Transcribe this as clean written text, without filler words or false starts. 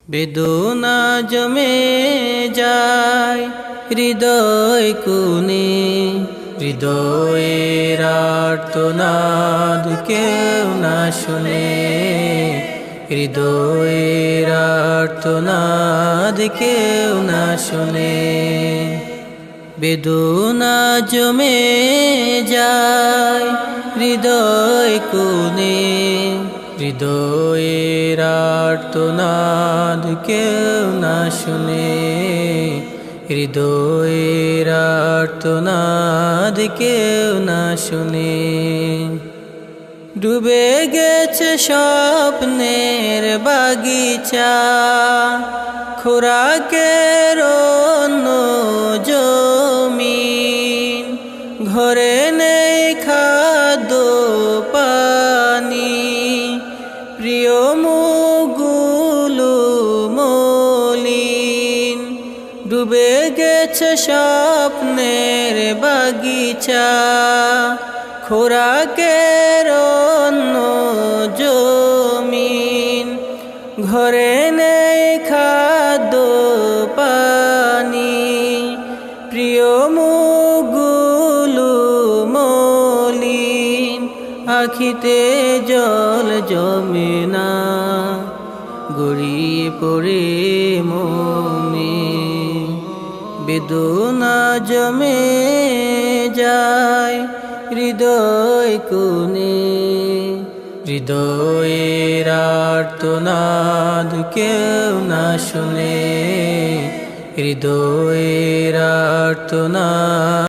বেদনা জমে যায় হৃদয় কোণে, হৃদয়ের আর্তনাদ কেউ না শুনে, হৃদয়ের আর্তনাদ কেউ না শুনে। বেদনা জমে যায় হৃদয় কোণে, হৃদয়ের আর্তনাদ কেউ না শুনে, হৃদয়ের আর্তনাদ কেউ না শুনে। ডুবে গেছে স্বপ্নের বাগিচা, খোরাকের অন্য জমিন, ঘরে নেই খাদ্য পানি, প্রিয় মুখগুলো মলিন। ডুবে গেছে স্বপ্নের বাগিচা, খোরাকের অন্য জমিন, ঘরে নেই খাদ্য পানি, প্রিয় মুখগুলো মলিন। আখিতে জল জমে না, গড়িয়ে পড়ে মনে, বেদনা জমে যায় হৃদয় কোণে, হৃদয়ের আর্তনাদ কেউ না শুনে, হৃদয়ের আর্তনাদ।